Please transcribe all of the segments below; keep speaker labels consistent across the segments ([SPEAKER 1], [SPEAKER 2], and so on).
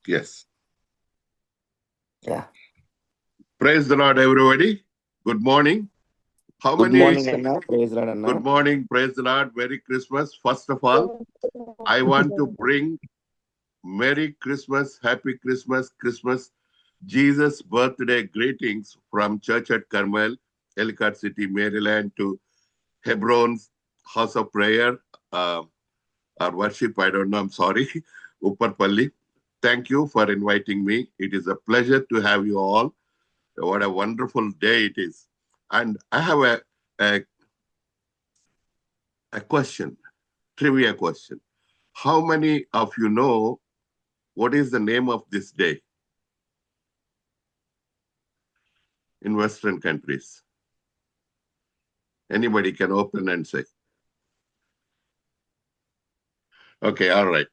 [SPEAKER 1] Yes.
[SPEAKER 2] Yeah.
[SPEAKER 1] Praise the Lord, everybody. Good morning. How
[SPEAKER 2] Good
[SPEAKER 1] many?
[SPEAKER 2] morning, Anna. Praise the Lord, Anna.
[SPEAKER 1] Good morning. Praise the Lord. Merry Christmas. First of all, I want to bring Merry Christmas, Happy Christmas, Christmas, Jesus' birthday greetings from Church at Carmel, Ellicott City, Maryland to Hebron's House of Prayer, or worship, I don't know, I'm sorry, Upperpalli. Thank you for inviting me. It is a pleasure to have you all. What a wonderful day it is. And I have a question, trivia question. How many of you know what is the name of this day in Western countries? Anybody can open and say. Okay, all right.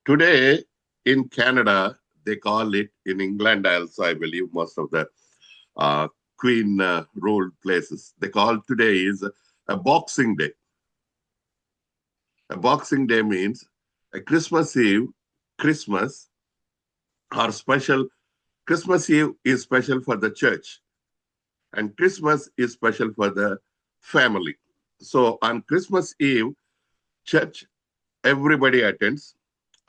[SPEAKER 1] Today in Canada, they call it, in England also, I believe most of the Queen ruled places, they call today is a Boxing Day. A Boxing Day means a Christmas Eve, Christmas or special. Christmas Eve is special for the church, and Christmas is special for the family. So on Christmas Eve, church everybody attends.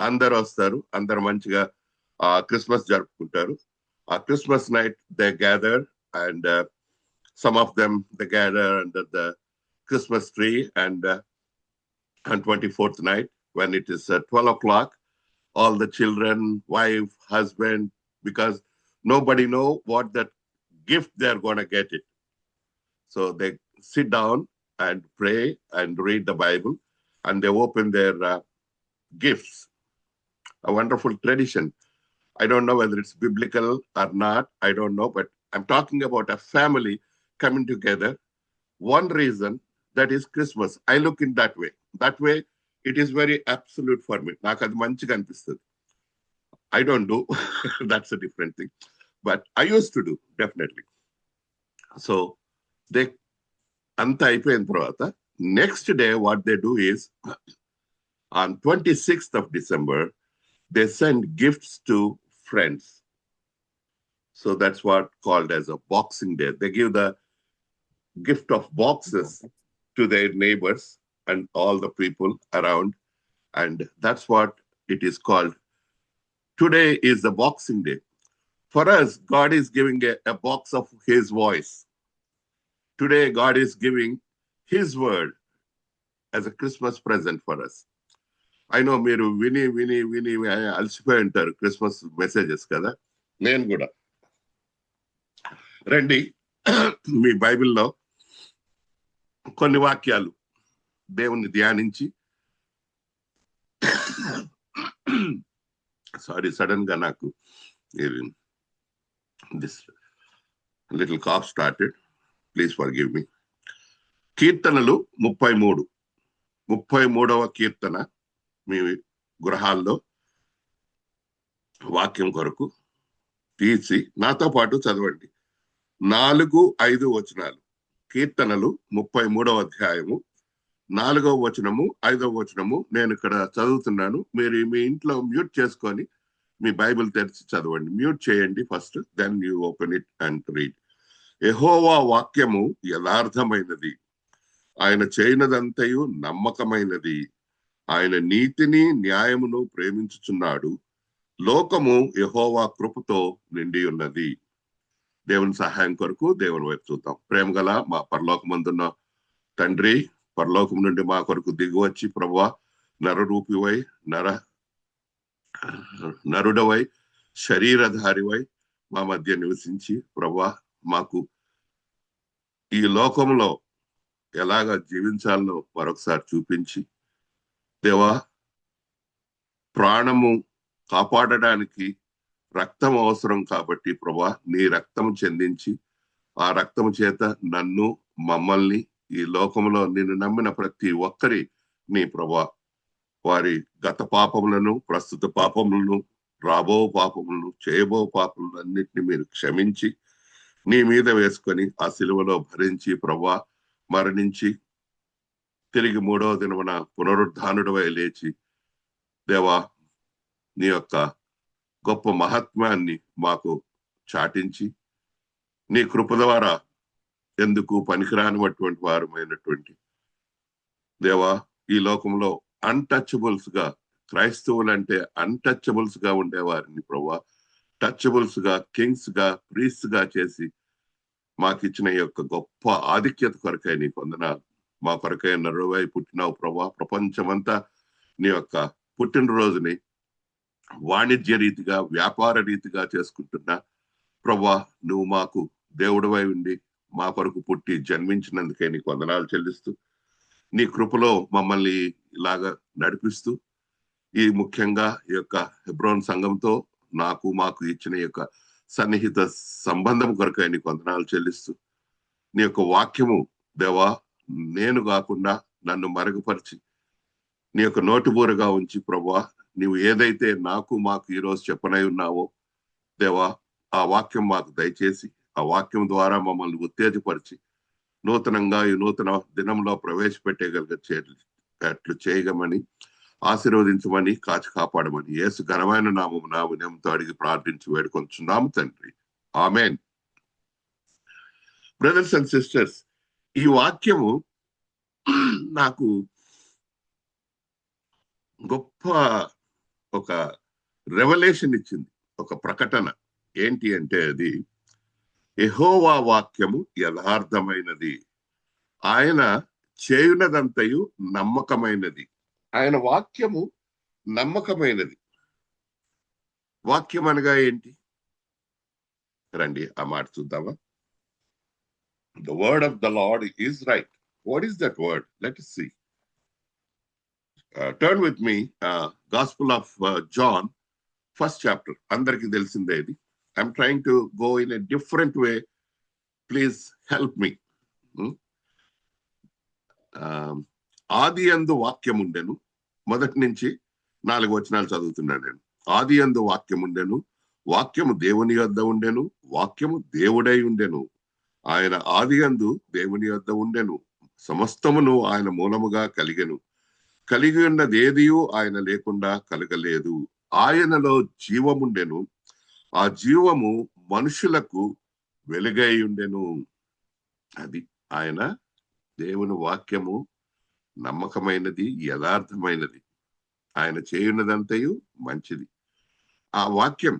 [SPEAKER 1] అందరు వస్తారు, అందరు మంచిగా Christmas జరుపుకుంటారు. ఆ Christmas night they gather and some of them they gather under the Christmas tree, and on 24th night when it is 12 o'clock, all the children, wife, husband, because nobody know what that gift they're going to get it. So they sit down and pray and read the Bible, and they open their gifts. A wonderful tradition. I don't know whether it's biblical or not. I don't know, but I'm talking about a family coming together. One reason, that is Christmas. I look in that way. That way, it is very absolute for me. నాకు అది మంచిగా అనిపిస్తుంది. I don't do. That's a different thing. But I used to do, definitely. So, they అంతా అయిపోయిన తర్వాత next day what they do is on 26th of December, they send gifts to friends. So that's what called as a Boxing Day. They give the gift of boxes to their neighbors and all the people around. And that's what it is called. Today is the Boxing Day. For us, God is giving a box of his voice. Today, God is giving his word as a Christmas present for us. I know మీరు విని అలసిపోయి ఉంటారు Christmas messages కదా. నేను కూడా రండి మీ బైబిల్లో కొన్ని వాక్యాలు దేవుణ్ణి ధ్యానించి, సారీ సడన్ గా నాకు this little cough started, please forgive me. కీర్తనలు 33వ కీర్తన మీ గృహాల్లో వాక్యం కొరకు తీసి నాతో పాటు చదవండి. 4-5 వచనాలు. కీర్తనలు 33వ అధ్యాయము 4వ వచనము 5వ వచనము నేను ఇక్కడ చదువుతున్నాను. మీరు మీ ఇంట్లో మ్యూట్ చేసుకొని మీ బైబిల్ తెరిచి చదవండి. మ్యూట్ చేయండి first, then you open it and read. Jehovah వాక్యము యథార్థమైనది, ఆయన చేయనదంతయు నమ్మకమైనది. ఆయన నీతిని న్యాయమును ప్రేమించుచున్నాడు. లోకము యెహోవా కృపతో నిండి ఉన్నది. దేవుని సహాయం కొరకు దేవుని వైపు చూద్దాం. ప్రేమ గల మా పరలోకమందున్న తండ్రి, పరలోకం నుండి మా కొరకు దిగివచ్చి ప్రభువా నరరూపివై నరుడవై శరీరధారివై మా మధ్య నివసించి ప్రభువా మాకు ఈ లోకంలో ఎలాగ జీవించాలనో మరొకసారి చూపించి, దేవా ప్రాణము కాపాడడానికి రక్తం అవసరం కాబట్టి ప్రభా నీ రక్తము చెందించి, ఆ రక్తము చేత నన్ను, మమ్మల్ని, ఈ లోకంలో నిన్ను నమ్మిన ప్రతి ఒక్కరి నీ ప్రభా వారి గత పాపములను, ప్రస్తుత పాపములను, రాబో పాపములను, చేయబో పాపములను అన్నిటిని మీరు క్షమించి నీ మీద వేసుకొని ఆ సిలువలో భరించి ప్రభా మరణించి తిరిగి 3వ దినమున పునరుద్ధానుడవై లేచి దేవా నీ యొక్క గొప్ప మహాత్మ్యాన్ని మాకు చాటించి నీ కృప ద్వారా ఎందుకు పనికిరానిటువంటి వారమైనటువంటి దేవా, ఈ లోకంలో అన్టచబుల్స్ గా, క్రైస్తవులంటే అన్టచబుల్స్ గా ఉండేవారిని ప్రభా టచబుల్స్ గా, కింగ్స్ గా, ప్రీస్ట్ గా చేసి మాకిచ్చిన ఈ యొక్క గొప్ప ఆధిక్యత కొరకై నీకు వందనాలు. మా కొరకై నరువై పుట్టినావు ప్రభా. ప్రపంచమంతా నీ యొక్క పుట్టినరోజుని వాణిజ్య రీతిగా, వ్యాపార రీతిగా చేసుకుంటున్నా ప్రభా, నువ్వు మాకు దేవుడివై ఉండి మా కొరకు పుట్టి జన్మించినందుకే నీకు వందనాలు చెల్లిస్తూ నీ కృపలో మమ్మల్ని ఇలాగా నడిపిస్తూ ఈ ముఖ్యంగా ఈ యొక్క హెబ్రోన్ సంఘంతో మాకు ఇచ్చిన ఈ యొక్క సన్నిహిత సంబంధం కొరకై నీకు వందనాలు చెల్లిస్తూ నీ యొక్క వాక్యము దేవా నేను కాకుండా నన్ను మరుగుపరిచి నీ యొక్క నోటుబూరగా ఉంచి ప్రభా, నీవు ఏదైతే మాకు ఈరోజు చెప్పనై ఉన్నావో దేవా, ఆ వాక్యం మాకు దయచేసి ఆ వాక్యం ద్వారా మమ్మల్ని ఉత్తేజపరిచి నూతనంగా ఈ నూతన దినంలో ప్రవేశపెట్టేట్లు చేయగమని, ఆశీర్వదించమని, కాచి కాపాడమని యేసు ఘనమైన నామమున వినయంతో అడిగి ప్రార్థించి వేడుకొంచున్నాము తండ్రి. ఆమెన్. బ్రదర్స్ అండ్ సిస్టర్స్, ఈ వాక్యము నాకు గొప్ప ఒక రెవల్యూషన్ ఇచ్చింది, ఒక ప్రకటన. ఏంటి అంటే అది యెహోవా వాక్యము యథార్థమైనది, ఆయన చేయునదంతయు నమ్మకమైనది. ఆయన వాక్యము నమ్మకమైనది. వాక్యం అనగా ఏంటి? రండి ఆ మాట చూద్దామా. The word of the Lord is right. What is that word? Let us see. Turn with me, Gospel of John, first chapter. Andariki telisinde idi. I'm trying to go in a different way. Please help me. ఆది యందు వాక్యం ఉండెను. మొదటి నుంచి 4 వచనాలు చదువుతున్నాను నేను. ఆది యందు వాక్యం ఉండెను, వాక్యము దేవుని యొద్ద ఉండెను, వాక్యము దేవుడై ఉండెను. ఆయన ఆది యందు దేవుని యొద్ద ఉండెను. సమస్తమును ఆయన మూలముగా కలిగెను. కలిగి ఉన్నదేదియు ఆయన లేకుండా కలగలేదు. ఆయనలో జీవముండెను, ఆ జీవము మనుషులకు వెలుగై ఉండెను. అది ఆయన దేవుని వాక్యము నమ్మకమైనది, యథార్థమైనది. ఆయన చేయున్నదంతయు మంచిది. ఆ వాక్యం,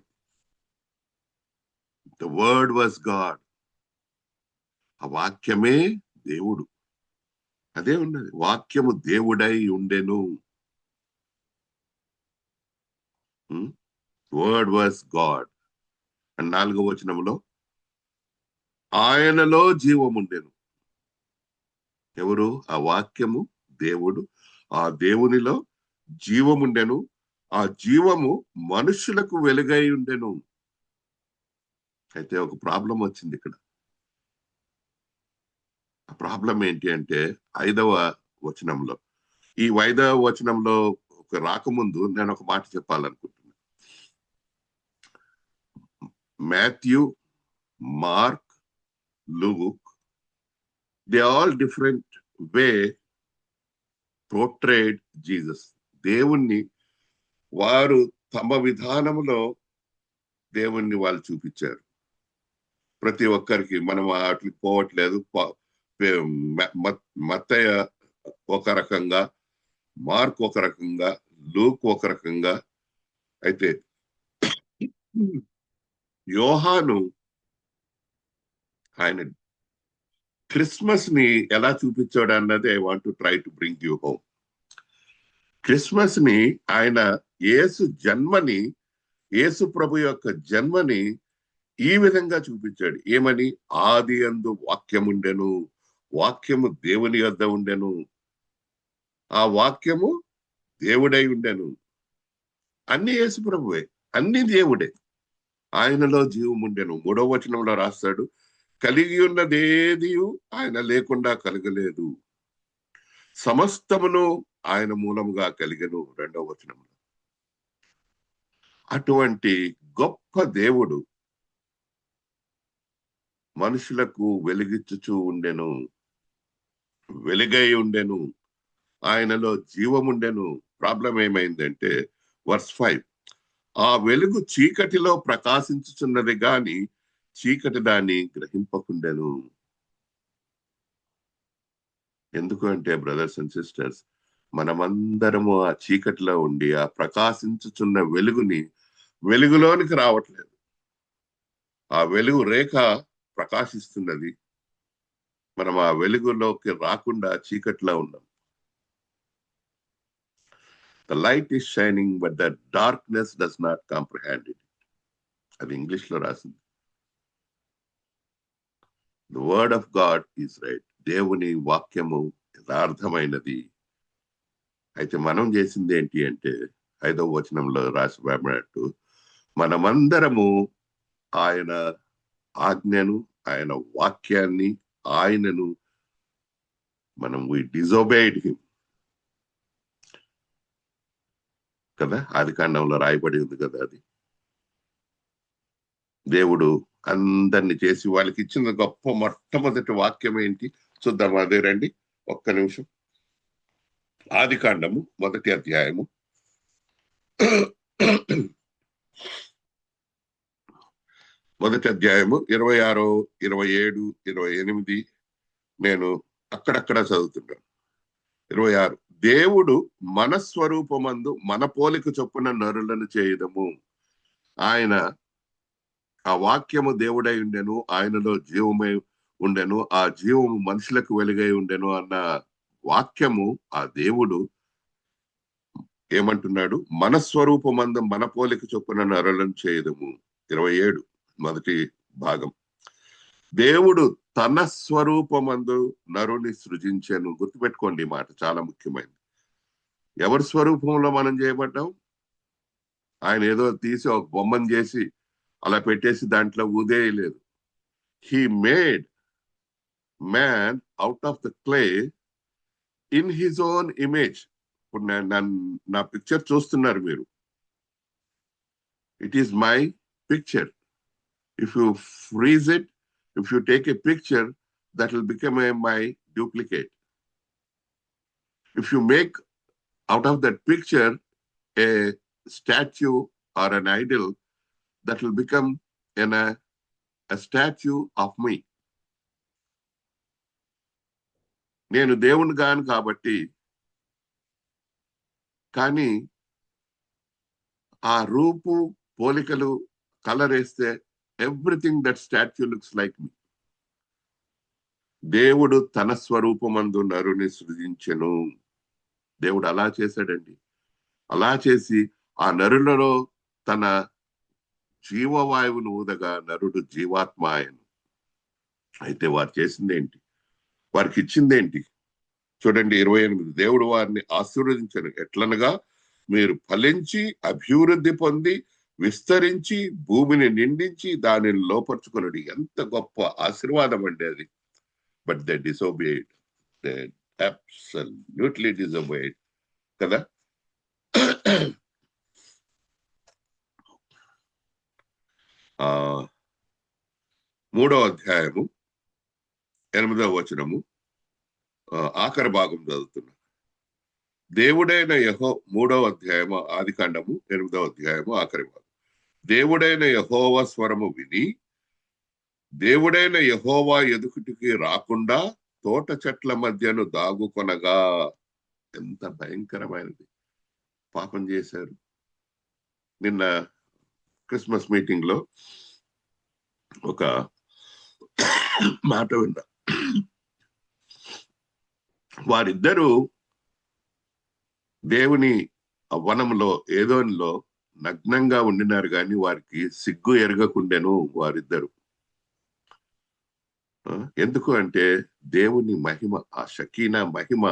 [SPEAKER 1] ద వర్డ్ వాజ్ గాడ్. ఆ వాక్యమే దేవుడు. అదే ఉన్నది, వాక్యము దేవుడై ఉండెను. Word was God. అండ్ 4వ వచనంలో ఆయనలో జీవముండెను. ఎవరు? ఆ వాక్యము దేవుడు. ఆ దేవునిలో జీవముండెను, ఆ జీవము మనుషులకు వెలుగై ఉండెను. అయితే ఒక ప్రాబ్లం వచ్చింది ఇక్కడ. ఆ ప్రాబ్లం ఏంటి అంటే 5వ వచనంలో, ఈ 5వ వచనంలో ఒక రాకముందు నేను ఒక మాట చెప్పాలనుకుంటున్నా. Matthew, Mark, Luke, they all different way portrayed Jesus. దేవుణ్ణి వారు తమ విధానంలో దేవుణ్ణి వాళ్ళు చూపించారు. ప్రతి ఒక్కరికి మనం వాటికి పోవట్లేదు. మత్తయ్య ఒక రకంగా, మార్క్ ఒక రకంగా, లూక్ ఒక రకంగా. అయితే యోహాను ఆయన క్రిస్మస్ ని ఎలా చూపించాడు అన్నది I want to try to bring you home. Christmas ని ఆయన యేసు ప్రభు యొక్క జన్మని ఈ విధంగా చూపించాడు. ఏమని? ఆది యందు వాక్యముండెను, వాక్యము దేవుని యొద్ద ఉండెను, ఆ వాక్యము దేవుడై ఉండెను. అన్ని యేసు ప్రభువే, అన్ని దేవుడే. ఆయనలో జీవముండెను. 3వ వచనంలో రాస్తాడు, కలిగి ఉన్నదేది ఆయన లేకుండా కలగలేదు, సమస్తమును ఆయన మూలముగా కలిగెను. 2వ వచనంలో అటువంటి గొప్ప దేవుడు మనుషులకు వెలిగించుచూ ఉండెను, వెలుగై ఉండెను, ఆయనలో జీవముండెను. ప్రాబ్లం ఏమైందంటే వర్స్ 5, ఆ వెలుగు చీకటిలో ప్రకాశించుచున్నది గాని చీకటి దాన్ని గ్రహింపకుండెను. ఎందుకు అంటే బ్రదర్స్ అండ్ సిస్టర్స్, మనమందరము ఆ చీకటిలో ఉండి ఆ ప్రకాశించుచున్న వెలుగులోనికి రావట్లేదు. ఆ వెలుగు రేఖ ప్రకాశిస్తున్నది, మనం ఆ వెలుగులోకి రాకుండా చీకటిలో ఉన్నాం. The light is shining but the darkness does not comprehend it. అది ఇంగ్లీష్ లో రాసింది. The word of God is right. దేవుని వాక్యము యథార్థమైనది. అయితే మనం చేసింది ఏంటి అంటే 5వ వచనంలో రాసినట్టు మనమందరము ఆయన ఆజ్ఞను, ఆయన వాక్యాన్ని, ఆయనను మనం వి డిజోబేడ్ హిమ్ కదా. ఆదికాండంలో రాయబడి ఉంది కదా. అది దేవుడు అందరిని చేసి వాళ్ళకి ఇచ్చిన గొప్ప మొట్టమొదటి వాక్యం ఏంటి చూద్దాం. అదే రండి ఒక్క నిమిషం. ఆదికాండము 1వ అధ్యాయము 26, 27, 28 నేను అక్కడక్కడ చదువుతున్నాను. 26 దేవుడు మన స్వరూపమందు మన పోలిక చొప్పున నరులను చేయదము. ఆయన ఆ వాక్యము దేవుడై ఉండెను, ఆయనలో జీవమై ఉండెను, ఆ జీవము మనుషులకు వెలుగై ఉండెను అన్న వాక్యము ఆ దేవుడు ఏమంటున్నాడు? మన స్వరూపమందు మన పోలిక చొప్పున నరులను చేయదము. 27 మొదటి భాగం. దేవుడు తన స్వరూపమందు నరుని సృజించెను. గుర్తుపెట్టుకోండి ఈ మాట, చాలా ముఖ్యమైనది. ఎవరి స్వరూపంలో మనం చేయబడ్డాం? ఆయన ఏదో తీసి ఒక బొమ్మను చేసి అలా పెట్టేసి దాంట్లో ఊదేయలేదు. He made man out of the clay in his own image. ఇప్పుడు నా పిక్చర్ చూస్తున్నారు మీరు. It is my picture. If you freeze it, if you take a picture, that will become my duplicate. If you make out of that picture a statue or an idol, that will become a statue of me. నేను దేవుని గాను కాబట్టి, కానీ ఆ రూపు పోలికలు colour వేస్తే everything that statue looks like me. దేవుడు తన స్వరూపమందు నరుని సృజించెను. దేవుడు అలా చేశాడండి. అలా చేసి ఆ నరులలో తన జీవవాయువును ఊదగా నరుడు జీవాత్మ ఆయను. అయితే వారు చేసిందేంటి? వారికి ఇచ్చిందేంటి? చూడండి 28. దేవుడు వారిని ఆశీర్వదించను. ఎట్లనగా మీరు ఫలించి అభివృద్ధి పొంది విస్తరించి భూమిని నిండించి దానిని లోపరుచుకున్నాడు. ఎంత గొప్ప ఆశీర్వాదం అండి అది. But they disobeyed. They absolutely disobeyed కదా. 3వ అధ్యాయము 8వ వచనము ఆఖరి భాగం చదువుతున్నా. దేవుడైన 3వ అధ్యాయము ఆదికాండము 8వ అధ్యాయము ఆఖరి భాగం. దేవుడైన యెహోవా స్వరము విని దేవుడైన యెహోవా ఎదుకుటికి రాకుండా తోట చెట్ల మధ్యను దాగుకొనగా. ఎంత భయంకరమైనది పాపం చేశారు. నిన్న క్రిస్మస్ మీటింగ్ లో ఒక మాట విన్నా. వారిద్దరూ దేవుని వనంలో ఏదోనిలో నగ్నంగా ఉండినారు, కానీ వారికి సిగ్గు ఎరగకుండెను వారిద్దరు. ఎందుకు అంటే దేవుని మహిమ, ఆ షకీనా మహిమ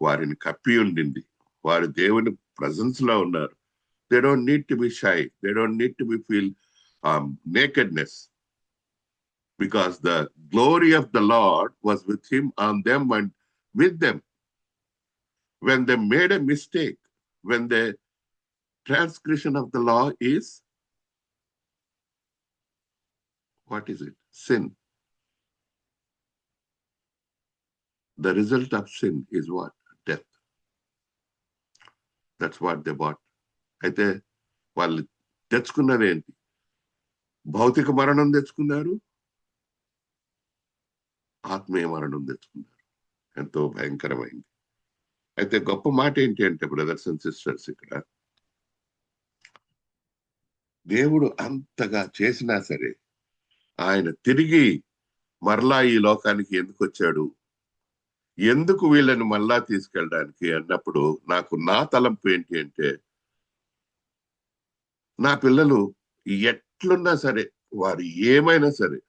[SPEAKER 1] వారిని కప్పి ఉండింది. వారు దేవుని ప్రజెన్స్ లో ఉన్నారు. They don't need to be shy, they don't need to be feel nakedness, because the glory of the Lord was with him, on them and with them. When they made a mistake, when the transgression of the law is, what is it? Sin. The result of sin is what? Death. That's what they bought. అయితే వాళ్ళు తెచ్చుకున్నదేంటి? భౌతిక మరణం తెచ్చుకున్నారు, ఆత్మీయ మరణం తెచ్చుకున్నారు. ఎంతో భయంకరమైంది. అయితే గొప్ప మాట ఏంటి అంటే, బ్రదర్స్ అండ్ సిస్టర్స్, ఇక్కడ దేవుడు అంతగా చేసినా సరే ఆయన తిరిగి మరలా ఈ లోకానికి ఎందుకు వచ్చాడు, ఎందుకు వీళ్ళని మళ్ళా తీసుకెళ్ళడానికి అన్నప్పుడు నాకు నా తలంపు ఏంటి అంటే, నా పిల్లలు ఎట్లున్నా సరే, వారు ఏమైనా సరే,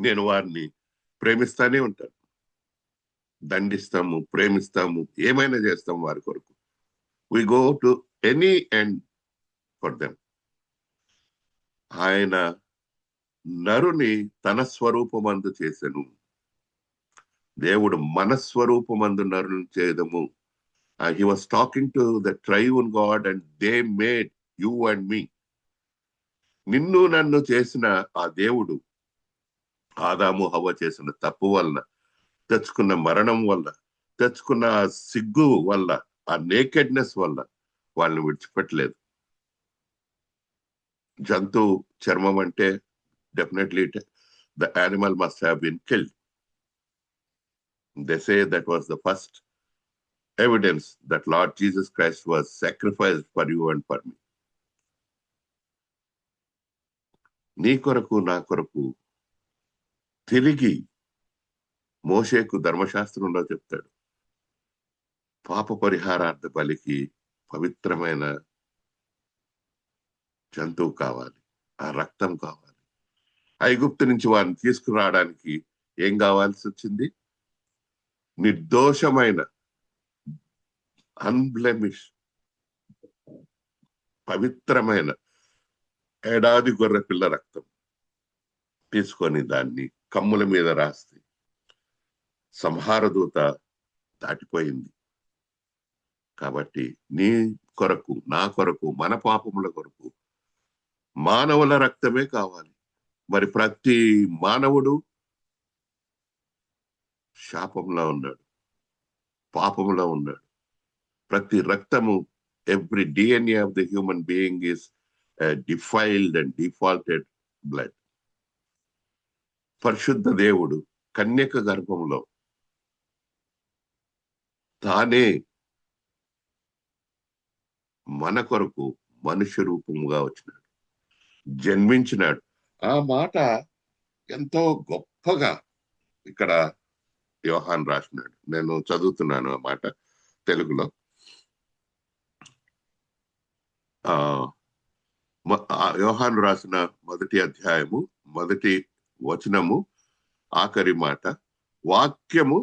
[SPEAKER 1] నేను వారిని ప్రేమిస్తానే ఉంటాను. దండిస్తాము, ప్రేమిస్తాము, ఏమైనా చేస్తాం వారి కొరకు. We go to any end for them. ఆయన నరుని తన స్వరూపమందు చేసెను. దేవుడు మన స్వరూపమందు నరుని చేయదము. He was talking to the triune God and they made you and me. నిన్ను నన్ను చేసిన ఆ దేవుడు ఆదాము హవ్వ చేసిన తప్పు వల్ల తెచ్చుకున్న మరణం వల్ల, తెచ్చుకున్న ఆ సిగ్గు వల్ల, ఆ నేకెడ్నెస్ వల్ల వాళ్ళని విడిచిపెట్టలేదు. జంతు చర్మం అంటే definitely the animal must have been killed. They say that was the first evidence that Lord Jesus Christ was sacrificed for you and for me. నీ కొరకు నా కొరకు తిరిగి మోషేకు ధర్మశాస్త్రంలో చెప్తాడు, పాప పరిహారార్థ బలికి పవిత్రమైన జంతువు కావాలి, ఆ రక్తం కావాలి. ఐగుప్తు నుంచి వారిని తీసుకురావడానికి ఏం కావాల్సి వచ్చింది? నిర్దోషమైన, అన్బ్లెమిష్, పవిత్రమైన ఏడాది గొర్రె పిల్ల రక్తం తీసుకొని దాన్ని కమ్ముల మీద రాస్తే సంహార దూత దాటిపోయింది. కాబట్టి నీ కొరకు, నా కొరకు, మన పాపముల కొరకు మానవుల రక్తమే కావాలి. మరి ప్రతి మానవుడు శాపంలో ఉన్నాడు, పాపంలో ఉన్నాడు. ప్రతి రక్తము, every DNA of the human being is defiled and defaulted blood. పరిశుద్ధ దేవుడు కన్యక గర్భంలో తానే మన కొరకు మనుష్య రూపముగా వచ్చినాడు, జన్మించినాడు. ఆ మాట ఎంతో గొప్పగా ఇక్కడ యోహాన్ రాసినాడు. నేను చదువుతున్నాను ఆ మాట తెలుగులో. యోహాను రాసిన 1వ అధ్యాయము 1వ వచనము ఆఖరి మాట, వాక్యము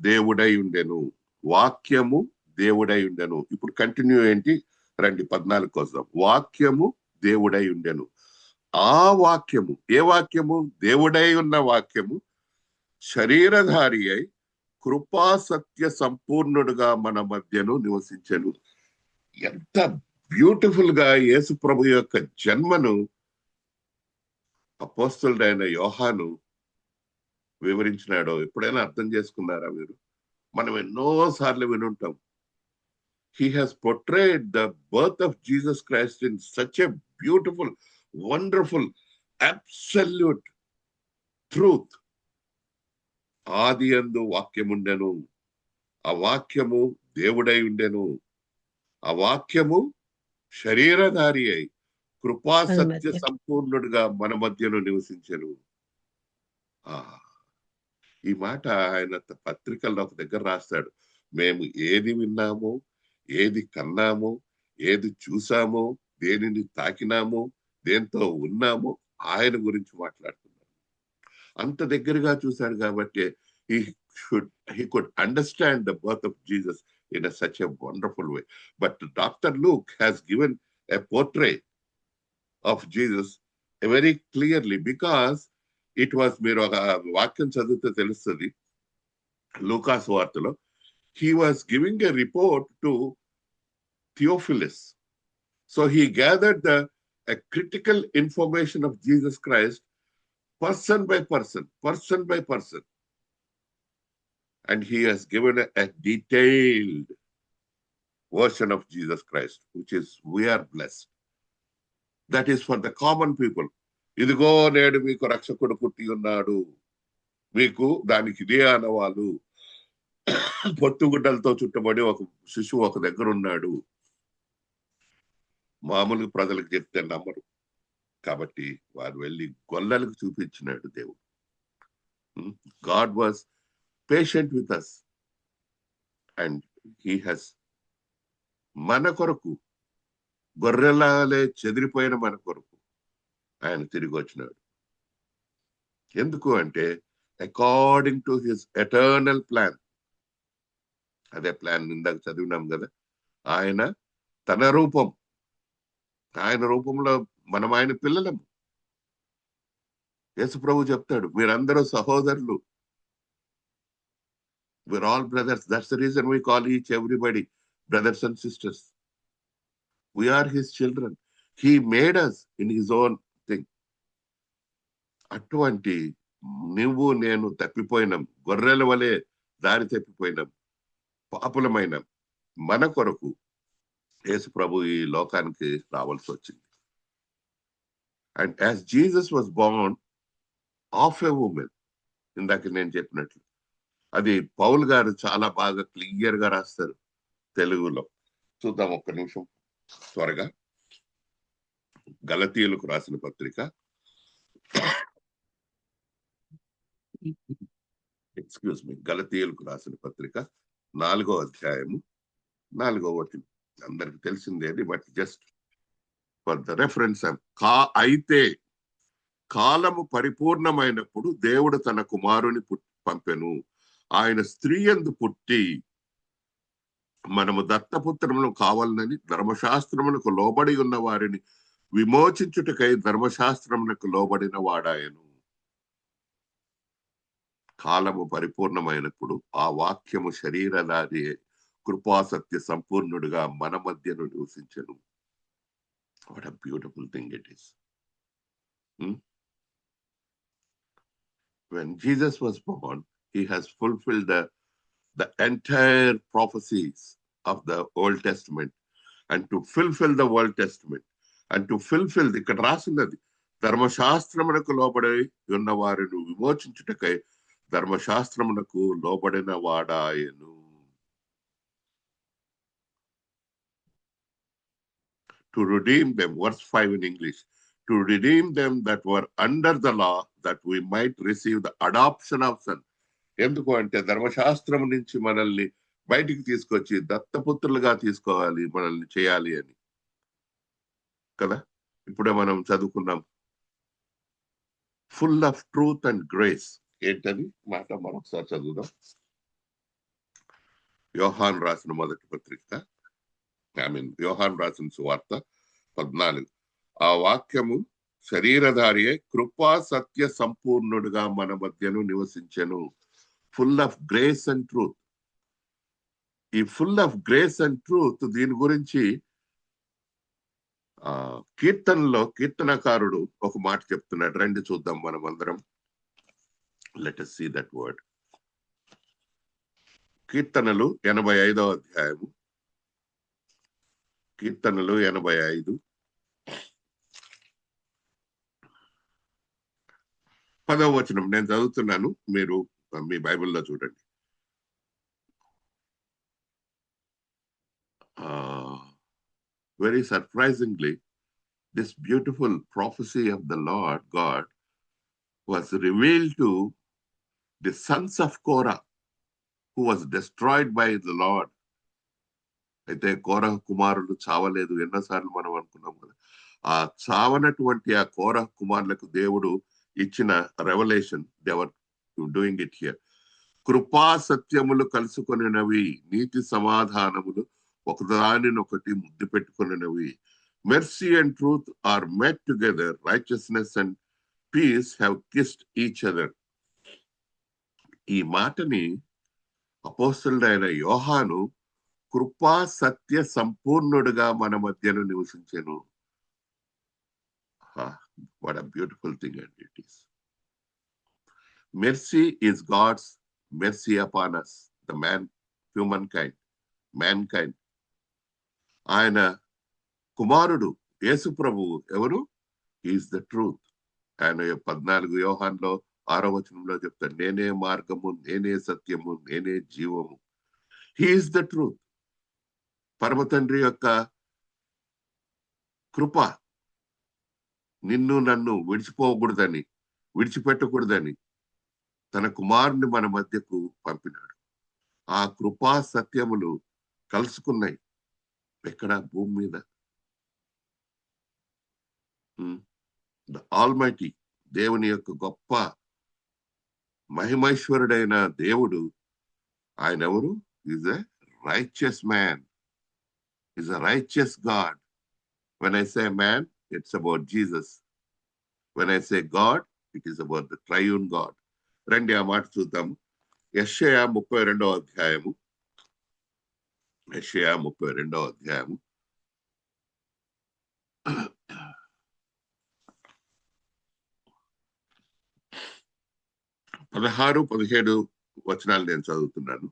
[SPEAKER 1] దేవుడై ఉండెను, వాక్యము దేవుడై ఉండెను. ఇప్పుడు కంటిన్యూ ఏంటి రండి 14 కోసం. వాక్యము దేవుడై ఉండెను. ఆ వాక్యము, ఏ వాక్యము? దేవుడై ఉన్న వాక్యము శరీరధారి అయి కృపా సత్య సంపూర్ణుడుగా మన మధ్యను నివసించెను. ఎంత బ్యూటిఫుల్ గా యేసు ప్రభు యొక్క జన్మను అపోస్తలుడైన యోహాను వివరించినాడో ఎప్పుడైనా అర్థం చేసుకున్నారా మీరు? మనం ఎన్నో సార్లు వినుంటాం. He has portrayed the birth of Jesus Christ in such a beautiful, wonderful, absolute truth. ఆది యందు వాక్యముండెను, ఆ వాక్యము దేవుడై ఉండెను, ఆ వాక్యము శరీరధారి అయి కృపా సత్య సంపూర్ణుడుగా మన మధ్యలో నివసించెను. ఈ మాట ఆయన పత్రికల్లో ఒక దగ్గర రాస్తాడు. మేము ఏది విన్నామో, ఏది కన్నామో, ఏది చూసామో, దేనిని తాకినామో, దేంతో ఉన్నామో ఆయన గురించి మాట్లాడుతున్నాడు. అంత దగ్గరగా చూశాడు కాబట్టి he could understand the birth of Jesus in such a wonderful way. But Dr. Luke has given a portrait of Jesus very clearly, because it was, మీరు ఒక వాక్యం చదివితే తెలుస్తుంది లూకాసు వార్తలో, he was giving a report to Theophilus. So he gathered the critical information of Jesus Christ person by person. And he has given a detailed version of Jesus Christ, which is we are blessed. That is for the common people. ఇదిగో నేడు మీకు రక్షకుడు పుట్టి ఉన్నాడు, మీకు దానికి ఇదే అనవాళ్ళు, పొత్తుగుడ్డలతో చుట్టబడి ఒక శిశువు ఒక దగ్గర ఉన్నాడు. మామూలు ప్రజలకు చెప్తే నమ్మరు, కాబట్టి వారు వెళ్ళి గొల్లలకు చూపించినాడు దేవుడు. God was patient with us and he has మన కొరకు, గొర్రెలాలే చెదిరిపోయిన మన కొరకు ఆయన తిరిగి వచ్చినాడు. ఎందుకు అంటే according to his eternal plan. అదే ప్లాన్ ఇందాక చదివినాం కదా. ఆయన తన రూపం, ఆయన రూపంలో మనం ఆయన పిల్లలము. యేసు ప్రభు చెప్తాడు, మీరందరూ సహోదరులు. We're all brothers. That's the reason we call each everybody brothers and sisters. We are his children. He made us in his own thing. అటువంటి నువ్వు నేను తప్పిపోయినాం, గొర్రెల వలె దారి తప్పిపోయినాం, పాపులమైన మన కొరకు యేసు ప్రభు ఈ లోకానికి రావాల్సి వచ్చింది. And as Jesus was Born of a women, ఇందాక నేను చెప్పినట్లు, అది పౌల్ గారు చాలా బాగా క్లియర్ గా రాస్తారు తెలుగులో. చూద్దాం ఒక్క నిమిషం త్వరగా. గలతీయులకు రాసిన పత్రిక, గలతీయులకు రాసిన పత్రిక 4వ అధ్యాయము 4వ వచనం. అందరికి తెలిసిందేది, but just for the reference. అయితే కాలము పరిపూర్ణమైనప్పుడు దేవుడు తన కుమారుని పంపెను. ఆయన స్త్రీ యందు పుట్టి మనము దత్తపుత్రములు కావాలని ధర్మశాస్త్రమునకు లోబడి ఉన్న వారిని విమోచించుటకై ధర్మశాస్త్రమునకు లోబడిన వాడాయను. కాలము పరిపూర్ణమైనప్పుడు ఆ వాక్యము శరీరధారి కృపాసత్య సంపూర్ణుడుగా మన మధ్యను నివసించెను. What a beautiful thing it is. When Jesus was born, he has fulfilled the entire prophecies of the Old Testament. And to fulfill the Old Testament, and to fulfill, ఇక్కడ రాసినది, ధర్మశాస్త్రమునకు లోబడి ఉన్న వారిని విమోచించుటకై ధర్మశాస్త్రమునకు లోబడిన వాడాయను. To redeem them, verse 5 in English, to redeem them that were under the law, that we might receive the adoption of son. ఎందుకు అంటే ధర్మశాస్త్రం నుంచి మనల్ని బయటికి తీసుకొచ్చి దత్తపుత్రులుగా తీసుకోవాలి, మనల్ని చేయాలి అని కదా. ఇప్పుడే మనం చదువుకున్నాం, full of truth and grace. ఏంటది మాట మరొకసారి చదువుదాం. యోహాను రాసిన మొదటి పత్రిక, యోహాను రాసిన సువార్త 14. ఆ వాక్యము శరీరధారియే కృపా సత్య సంపూర్ణుడుగా మన మధ్యను నివసించెను. Full of grace and truth. ఈ full of grace and truth, దీని గురించి కీర్తనలో కీర్తనకారుడు ఒక మాట చెప్తున్నాడు. రండి చూద్దాం మనం అందరం. Let us see that word. కీర్తనలు 85వ అధ్యాయము, కీర్తనలు 85 10వ వచనం నేను చదువుతున్నాను, మీరు మీ బైబిల్లో చూడండి. Very surprisingly, this beautiful prophecy of the Lord God was revealed to the sons of Korah, who was destroyed by the Lord. అయితే కోరహ కుమారులు చావలేదు. ఎన్నోసార్లు మనం అనుకున్నాం కదా. ఆ చావనటువంటి ఆ కోరహ కుమారులకు దేవుడు ఇచ్చిన revolution, they were doing it here. కృపా సత్యములు కలుసుకొనినవి, నీతి సమాధానములు ఒకదానినొకటి ముద్దు పెట్టుకొనినవి. Mercy and truth are met together, righteousness and peace have kissed each other. ఈ మాటని అపోస్తలుడైన యోహాను కృపా సత్య సంపూర్ణుడుగా మన మధ్యను నివసించెను. What a beautiful thing it is. Mercy is God's mercy upon us, the mankind. ఆయన కుమారుడు యేసు ప్రభువు ఎవరు? Is the truth. ఆయన 14 యోహాన్లో 6వ వచనంలో చెప్తాడు, నేనే మార్గము, నేనే సత్యము, నేనే జీవము. He is the truth. పరమ తండ్రి యొక్క కృప నిన్ను నన్ను విడిచిపెట్టకూడదని తన కుమారుని మన మధ్యకు పంపినాడు. ఆ కృపా సత్యములు కలుసుకున్నాయి ఎక్కడ? భూమి మీద. ద ఆల్మైటీ, దేవుని యొక్క గొప్ప మహిమైశ్వరుడైన దేవుడు ఆయన ఎవరు? Is a righteous man, is a righteous God. When I say man, it's about Jesus. When I say God, it is about the triune God. రండి ఆ మాట చూద్దాం. యెషయా 32వ అధ్యాయము. యెషయా 32వ అధ్యాయము 16-17 వచనాలు నేను చదువుతున్నాను.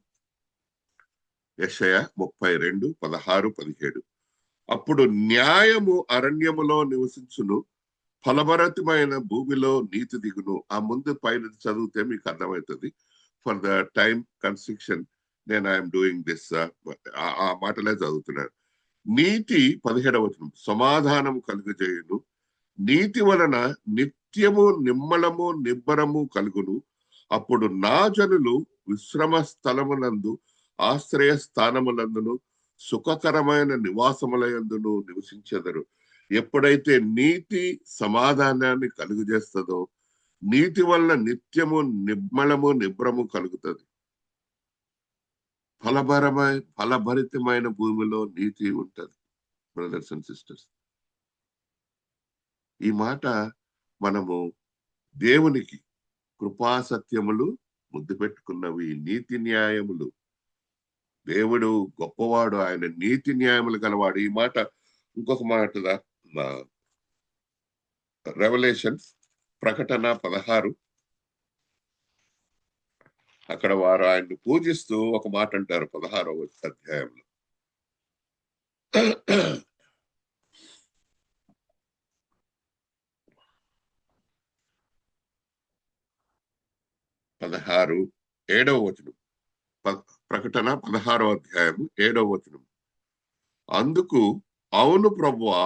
[SPEAKER 1] యెషయా 32:16-17. అప్పుడు న్యాయము అరణ్యములో నివసించును, ఫలభరితమైన భూమిలో నీతి దిగును. ఆ ముందు పైన చదివితే మీకు అర్థమవుతుంది. ఫర్ ద టైమ్ కన్స్ట్రక్షన్ నేను ఐఎమ్ డూయింగ్ దిస్, ఆ మాటలే చదువుతున్నాను. నీతి 17వ వచనం, సమాధానము కలుగజేయును, నీతి వలన నిత్యము నిమ్మలము నిబ్బరము కలుగును. అప్పుడు నా జనులు విశ్రమ స్థలమునందు, ఆశ్రయ స్థానములందును, సుఖకరమైన నివాసములందును నివసించెదరు. ఎప్పుడైతే నీతి సమాధానాన్ని కలుగజేస్తుందో, నీతి వల్ల నిత్యము నిమ్మలము నిబ్రము కలుగుతుంది. ఫలభరితమైన భూమిలో నీతి ఉంటది. బ్రదర్స్ అండ్ సిస్టర్స్, ఈ మాట మనము దేవునికి కృపా సత్యములు ముద్దు పెట్టుకున్నవి, నీతి న్యాయములు. దేవుడు గొప్పవాడు, ఆయన నీతి న్యాయములు గలవాడు. ఈ మాట ఇంకొక మాట రెవల్యూషన్స్, ప్రకటన 16, అక్కడ వారు ఆయన్ని పూజిస్తూ ఒక మాట అంటారు 16వ అధ్యాయంలో. 7వ వచనం, ప్రకటన 16వ అధ్యాయము 7వ వచనం. అందుకు అవును ప్రభువా,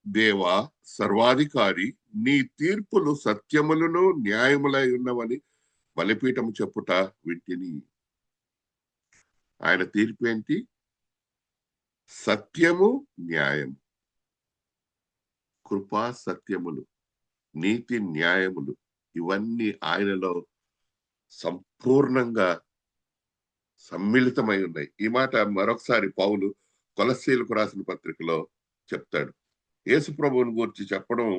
[SPEAKER 1] దేవా, సర్వాధికారి, నీ తీర్పులు సత్యములను న్యాయములై ఉన్నవని బలిపీఠము చెప్పుట వింటిని. ఆయన తీర్పు ఏంటి? సత్యము, న్యాయము. కృపా సత్యములు, నీతి న్యాయములు, ఇవన్నీ ఆయనలో సంపూర్ణంగా సమ్మిళితమై ఉన్నాయి. ఈ మాట మరొకసారి పౌలు కొలస్సీలకు రాసిన పత్రికలో చెప్తాడు. యేసు ప్రభువుని గురించి చెప్పడం,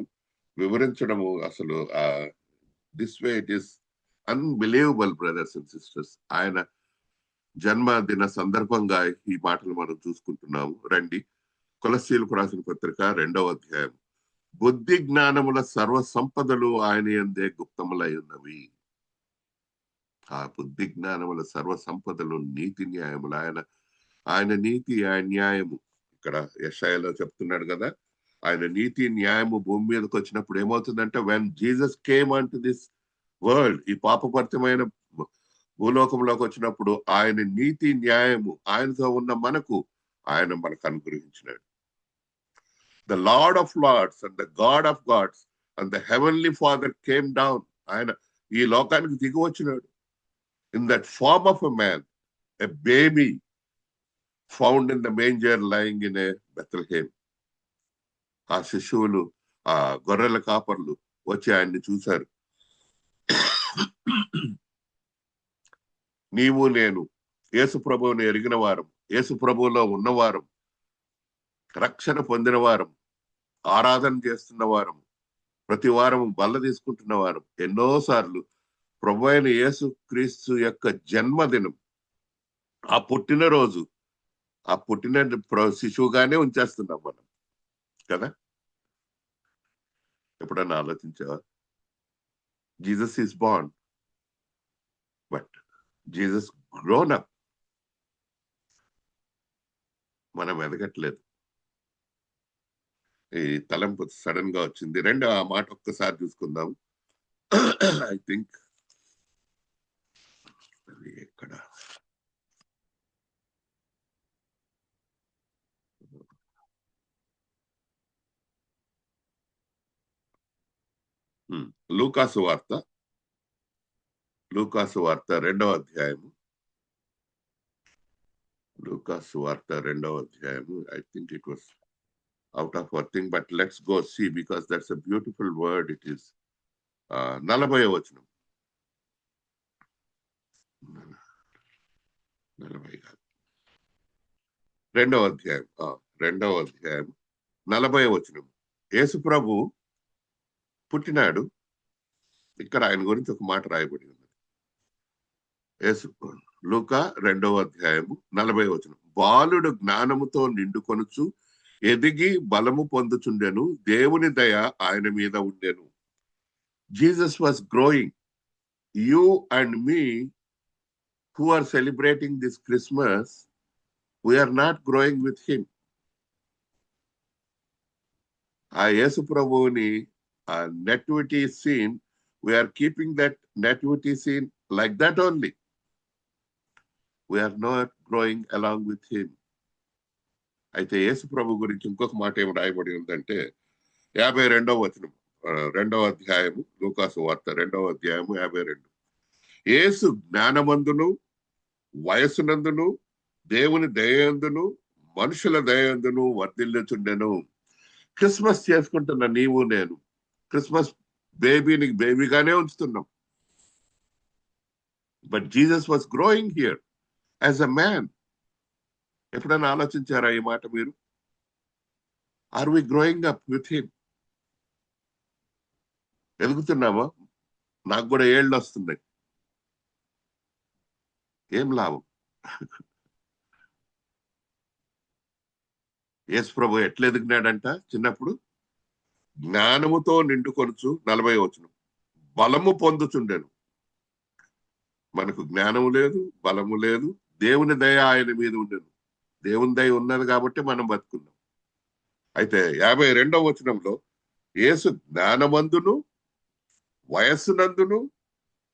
[SPEAKER 1] వివరించడము అసలు this way it is unbelievable brothers and sisters. ఆయన జన్మదిన సందర్భంగా ఈ మాటలు మనం చూసుకుంటున్నాము. రండి, కొలస్సీలకు రాసిన పత్రిక 2వ అధ్యాయం. బుద్ధి జ్ఞానముల సర్వ సంపదలు ఆయన యందే గుప్తములై ఉన్నవి. ఆ బుద్ధి జ్ఞానముల సర్వ సంపదలు నీతి న్యాయములు. ఆయన నీతి, ఆయన న్యాయము. ఇక్కడ యెషయాలో చెప్తున్నాడు కదా, ఆయన నీతి న్యాయము భూమి మీదకి వచ్చినప్పుడు ఏమవుతుందంటే, when Jesus came an to this world, ఈ పాపభరితమైన భూలోకంలోకి వచ్చినప్పుడు ఆయన నీతి న్యాయము ఆయనతో ఉన్న మనకు అనుగ్రహించినాడు. The Lord of lords and the God of gods and the heavenly Father came down. ఆయన ఈ లోకానికి దిగి వచ్చినాడు. In that form of a man, a baby found in the manger lying in a Bethlehem. ఆ శిశువులు, ఆ గొర్రెల కాపర్లు వచ్చి ఆయన్ని చూశారు. నీవు నేను యేసు ప్రభువుని ఎరిగిన వారం, యేసు ప్రభువులో ఉన్నవారం, రక్షణ పొందిన వారం, ఆరాధన చేస్తున్న వారం, ప్రతి వారం బల్ల తీసుకుంటున్న వారం, ఎన్నోసార్లు ప్రభు అయిన యేసు క్రీస్తు యొక్క జన్మదినం, ఆ పుట్టినరోజు, ఆ పుట్టిన శిశువుగానే ఉంచేస్తున్నాం మనం కదా. ఎప్పుడన్నా ఆలోచించావా? Jesus is born, but Jesus grown up. మనం ఎదగట్లేదు. ఈ తలంపు సడన్ గా వచ్చింది. రెండో ఆ మాట ఒక్కసారి చూసుకుందాం. ఐ థింక్ అది ఎక్కడ లూకాసు వార్త, లూకాసు వార్త 2వ అధ్యాయము, లూకాసు వార్త 2వ అధ్యాయము. I think it was out of our thing, but let's go see because that's a beautiful word. It is 40వ వచనం. 40 కాదు, 2వ అధ్యాయం, 2వ అధ్యాయం 40వ వచనం. యేసు ప్రభు పుట్టినాడు. ఇక్కడ ఆయన గురించి ఒక మాట రాయబడి ఉన్నది. యేసు లూకా 2వ అధ్యాయము 40వ వచనం. బాలుడు జ్ఞానముతో నిండుకొనుచు ఎదిగి బలము పొందుచుండెను, దేవుని దయ ఆయన మీద ఉండెను. Jesus was growing. You and me who are celebrating this Christmas, we are not growing with him. ఆ యేసు ప్రభువుని ఆ nativity scene, we are keeping that nativity scene like that only. We are not growing along with him. అయితే యేసు ప్రభు గురించి ఇంకొక మాట ఏమి రాయబడి ఉందంటే 52వ వచనం, 2వ అధ్యాయము, లూకాసు వార్త 2వ అధ్యాయము 52. యేసు జ్ఞానమందును వయస్సునందును దేవుని దయందును మనుషుల దయందును వర్ధిల్లుచుండెను. క్రిస్మస్ చేసుకుంటున్న నీవు నేను క్రిస్మస్ బేబీని బేబీగానే ఉంచుతున్నాం. But Jesus was growing here as a man. ఎప్పుడైనా ఆలోచించారా ఈ మాట మీరు? Are we growing up with him? ఎదుగుతున్నామా? నాకు కూడా ఏళ్ళు వస్తున్నాయి, ఏం లాభం? యేసు ప్రభు ఎట్లా ఎదిగినాడంట చిన్నప్పుడు? జ్ఞానముతో నిండుకొనుచు, 40వ వచనం, బలము పొందుచుండెను. మనకు జ్ఞానము లేదు, బలము లేదు, దేవుని దయ ఆయన మీద ఉండెను. దేవుని దయ ఉన్నది కాబట్టి మనం బతుకున్నాం. అయితే 52వ వచనంలో యేసు జ్ఞానమందును వయస్సునందును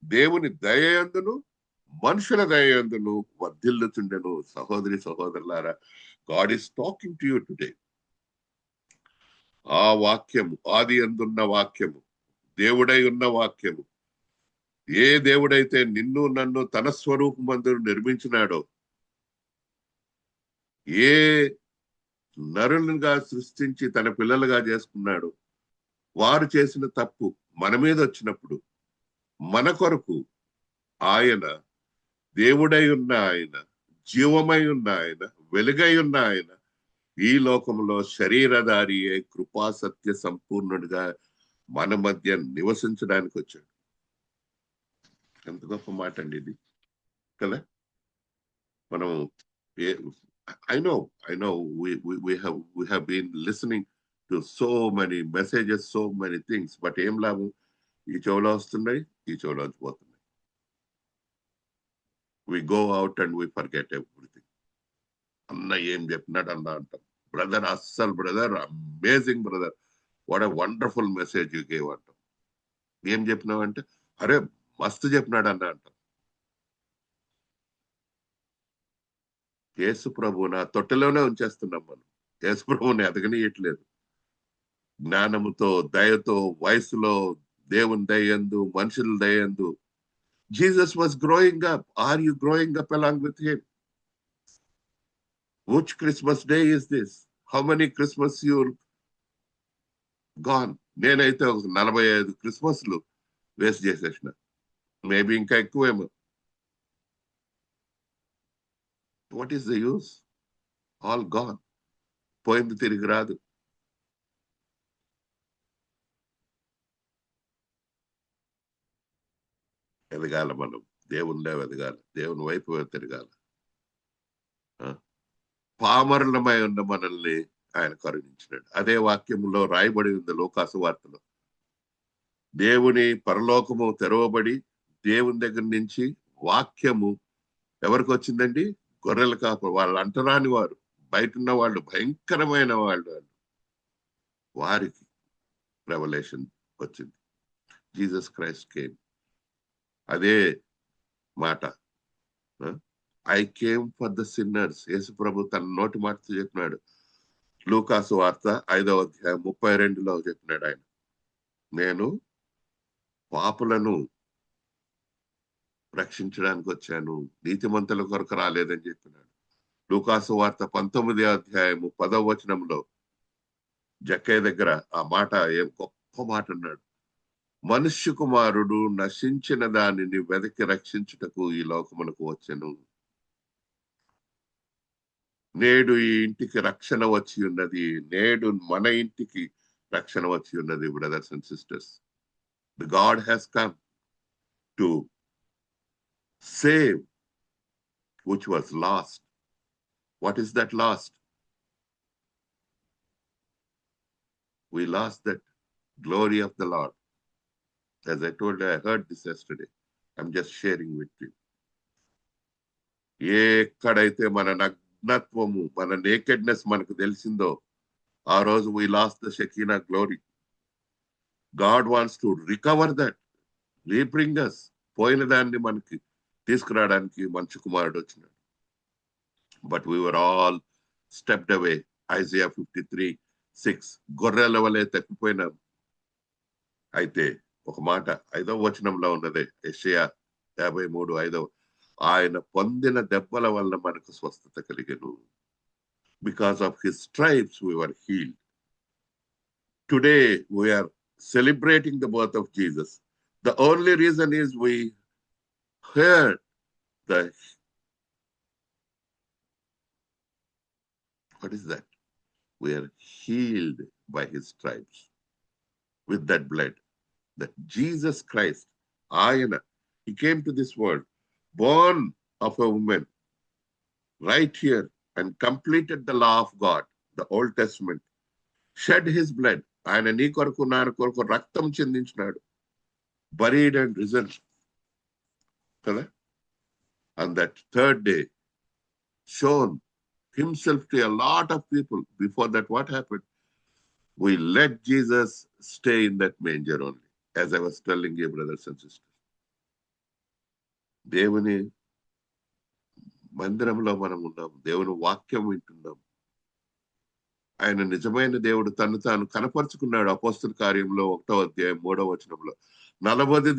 [SPEAKER 1] దేవుని దయందును మనుషుల దయందును వర్ధిల్లుచుండెను. సహోదరి సహోదరులారా, God is talking to you today. ఆ వాక్యము, ఆది అందున్న వాక్యము, దేవుడై ఉన్న వాక్యము, ఏ దేవుడైతే నిన్ను నన్ను తన స్వరూపమందు నిర్మించినాడో, ఏ నరులుగా సృష్టించి తన పిల్లలుగా చేసుకున్నాడు, వారు చేసిన తప్పు మన మీద వచ్చినప్పుడు మన కొరకు ఆయన, దేవుడై ఉన్న ఆయన, జీవమై ఉన్న ఆయన, వెలుగై ఉన్న ఆయన ఈ లోకంలో శరీరధారి అయి కృపా సత్య సంపూర్ణుడిగా మన మధ్య నివసించడానికి వచ్చాడు. ఎంత గొప్ప మాట అండి ఇది కదా. మనం I know we have been listening to so many messages, so many things, but ఏం లాభం? ఈ చెవులో వస్తున్నాయి, ఈ చెవులో పోతున్నాయి. We go out and we forget everything. అన్న ఏం చెప్పినాడు అన్న అంటాం. బ్రదర్, అస్సలు brother, amazing brother, what a wonderful message you gave అంటాం. ఏం చెప్పినావంటే, అరే మస్తు చెప్పినాడు అన్న అంటాం. యేసు ప్రభు నా తొట్టెలోనే ఉంచేస్తున్నాం మనం. యేసు ప్రభుని ఎదగనీయట్లేదు. జ్ఞానముతో, దయతో, వయసులో దేవుని దయందు, మనుషుల దయందు Jesus was growing up. Are you growing up along with him? Which Christmas day is this? How many Christmas you're gone? నేనైతే 45 క్రిస్మస్లు వేస్ట్ చేసేసిన, మేబీ ఇంకా ఎక్కువేమో. What is the use? All gone. పోయింది తిరిగి రాదు. ఎదగాల మనం, దేవునిలో ఎదగాలి, దేవుని వైపు తిరగాలి. పామరులమై ఉన్న మనల్ని ఆయన కరుణించినాడు. అదే వాక్యంలో రాయబడి ఉంది లూకాసు వార్తలో. దేవుని పరలోకము తెరవబడి దేవుని దగ్గర నుంచి వాక్యము ఎవరికి వచ్చిందండి? గొర్రెల కాపు. వాళ్ళు అంటరాని వారు, బయట ఉన్న వాళ్ళు, భయంకరమైన వాళ్ళు. వారికి రెవల్యూషన్ వచ్చింది. Jesus Christ came. అదే మాట, I came for the sinners. యేసు ప్రభు తన నోటి మాటతో చెప్పినాడు. లూకాసు వార్త 5వ అధ్యాయం 32లో చెప్పినాడు ఆయన, నేను పాపులను రక్షించడానికి వచ్చాను, నీతిమంతుల కొరకు రాలేదని చెప్పినాడు. లూకాసు వార్త 19వ అధ్యాయము 10వ వచనంలో జక్కయ్య దగ్గర ఆ మాట, ఏం గొప్ప మాట అన్నాడు, మనుష్య కుమారుడు నశించిన దానిని వెదకి రక్షించుటకు ఈ లోకమునకు వచ్చెను. నేడు ఈ ఇంటికి రక్షణ వచ్చి ఉన్నది. నేడు మన ఇంటికి రక్షణ వచ్చి ఉన్నది. Brothers and sisters, the God has come to save which was lost. What is that lost? We lost that glory of the Lord. As I told you, I heard this yesterday. I'm just sharing with you. ఎక్కడైతే మన నగ్నత్వము, మన nakedness మనకు తెలిసిందో, ఆ రోజు we lost the Shekinah glory. God wants to recover that, rebring us. పోయిన దాన్ని మనకి తీసుకురావడానికి మనుష్య కుమారుడు వచ్చినాడు. But we were all stepped away. Isaiah 53:6, గొర్రెల వలె తప్పిపోయినాం. అయితే ఒక మాట 5వ వచనంలో ఉన్నదే, యెషయా 53:5, ఆయన పొందిన దెబ్బల వల్ల మనకు స్వస్థత కలిగెను. Because of his stripes we were healed. Today we are celebrating the birth of Jesus. The only reason is we heard what is that? We are healed by his stripes. With that blood, that Jesus Christ, he came to this world, born of a woman, right here, and completed the law of God, the Old Testament, shed his blood. ఆయన నీ కొరకు నా కొరకు రక్తం చెందించినాడు, buried and risen. కదా? And that third day shown himself to a lot of people. Before that, what happened? We let Jesus stay in that manger only. As I was telling you, brothers and sisters, దేవుని మందిరంలో మనం ఉన్నాం, దేవుని వాక్యం వింటున్నాం. ఆయన నిజమైన దేవుడు తను తాను కనపరుచుకున్నాడు. అపోస్తల కార్యంలో 1వ అధ్యాయం 3వ వచనంలో 40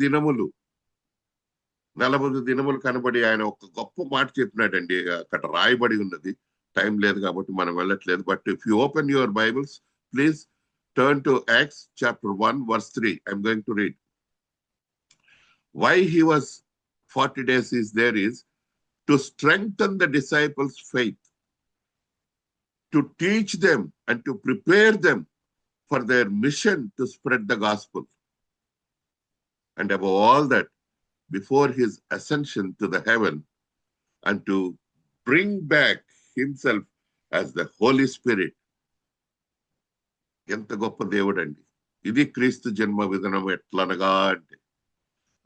[SPEAKER 1] దినములు కనబడి ఆయన ఒక గొప్ప మాట చెప్పినాడండి. అక్కడ రాయబడి ఉన్నది, టైం లేదు కాబట్టి మనం వెళ్ళట్లేదు. But if you open your Bibles, please turn to Acts chapter 1 verse 3. I'm going to read. Why he was 40 days is there is to strengthen the disciples' faith, to teach them and to prepare them for their mission to spread the gospel. And above all that, before his ascension to the heaven, and to bring back himself as the Holy Spirit. ఎంత గొప్ప దేవుడు అండి. ఇది క్రీస్తు జన్మ విధానం. ఎట్లనగా అంటే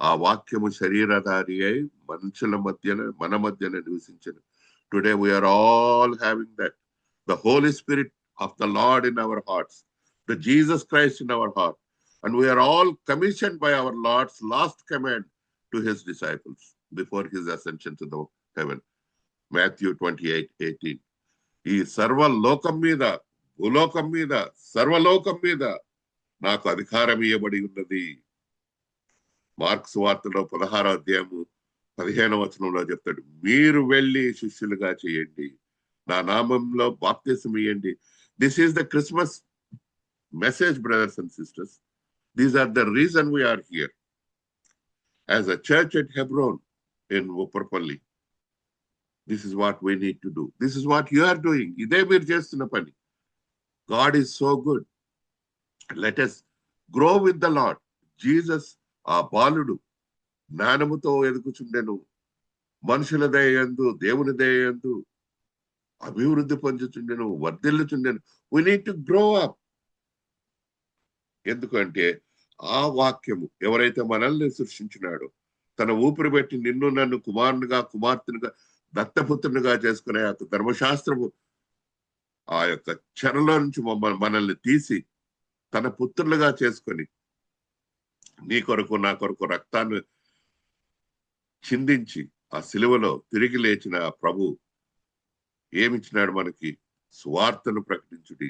[SPEAKER 1] ఆ వాక్యము శరీరధారి అయి మనుషుల మధ్యన మన మధ్యన నివసించను. Today we are all having that, the Holy Spirit of the Lord in our hearts, the Jesus Christ in our heart, and we are all commissioned by our Lord's last command to his disciples before his ascension to the heaven. Matthew 28:18. ఈ సర్వలోకం మీద, భూలోకం మీద, సర్వలోకం మీద నాకు అధికారం ఇవ్వబడి ఉన్నది. Marks వార్తలో 16వ అధ్యాయము 15వ వచనంలో చెప్తాడు, మీరు వెళ్ళి శిష్యులుగా చేయండి, నా నామంలో బాప్తిసం ఇవ్వండి. This is the Christmas message, brothers and sisters. These are the reason we are here as a church at Hebron in Upperpalli. This is what we need to do. This is what you are doing. ఇదే మీరు చేస్తున్న పని. God is so good. Let us grow with the Lord. Jesus, ఆ బాలుడు జ్ఞానముతో ఎదుగుచుండెను, మనుషుల దయయందు దేవుని దయయందు అభివృద్ధి పొందుచుండెను, వర్ధిల్లుచుండెను. We need to grow up. ఎందుకంటే ఆ వాక్యము ఎవరైతే మనల్ని సృష్టించినాడో, తన ఊపిరి పెట్టి నిన్ను నన్ను కుమారునిగా కుమార్తెనుగా దత్తపుత్రునిగా చేసుకునే ధర్మశాస్త్రము ఆ యొక్క చెరలో నుంచి మనల్ని తీసి తన పుత్రులుగా చేసుకొని నీ కొరకు నా కొరకు రక్తాన్ని చిందించి ఆ సిలువలో తిరిగి లేచిన ఆ ప్రభు ఏమిచ్చినాడు మనకి? సువార్తను ప్రకటించుడి,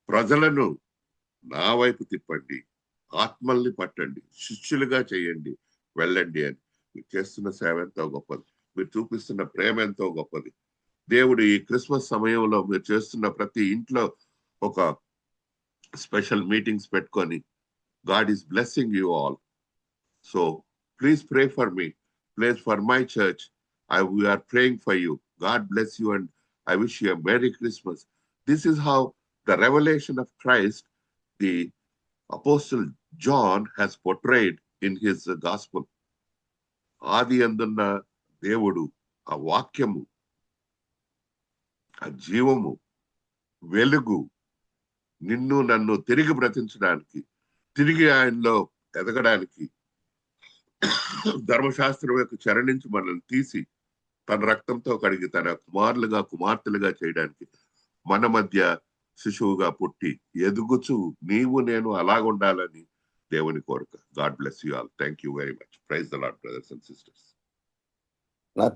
[SPEAKER 1] ప్రజలను నా వైపు తిప్పండి, ఆత్మల్ని పట్టండి, శిష్యులుగా చేయండి, వెళ్ళండి అని. మీరు చేస్తున్న సేవ ఎంతో గొప్పది, మీరు చూపిస్తున్న ప్రేమ ఎంతో గొప్పది. దేవుడు ఈ క్రిస్మస్ సమయంలో మీరు చేస్తున్న ప్రతి ఇంట్లో ఒక స్పెషల్ మీటింగ్స్ పెట్టుకొని God is blessing you all. So please pray for me, please for my church. We are praying for you. God bless you and I wish you a Merry Christmas. This is how the revelation of Christ, the Apostle John has portrayed in his gospel. ఆది అందున్న దేవుడు, ఆ వాక్యము, ఆ జీవము, వెలుగు నిన్ను నన్ను తిరిగి బ్రతించడానికి, తిరిగి ఆయనలో ఎదగడానికి, ధర్మశాస్త్రం యొక్క చరణించి మనల్ని తీసి తన రక్తంతో కడిగి తన కుమారులుగా కుమార్తెలుగా చేయడానికి మన మధ్య శిశువుగా పుట్టి ఎదుగుచు నీవు నేను అలాగుండాలని దేవుని కోరిక. God bless you all. Thank you very much. Praise the Lord brothers and sisters.
[SPEAKER 2] నా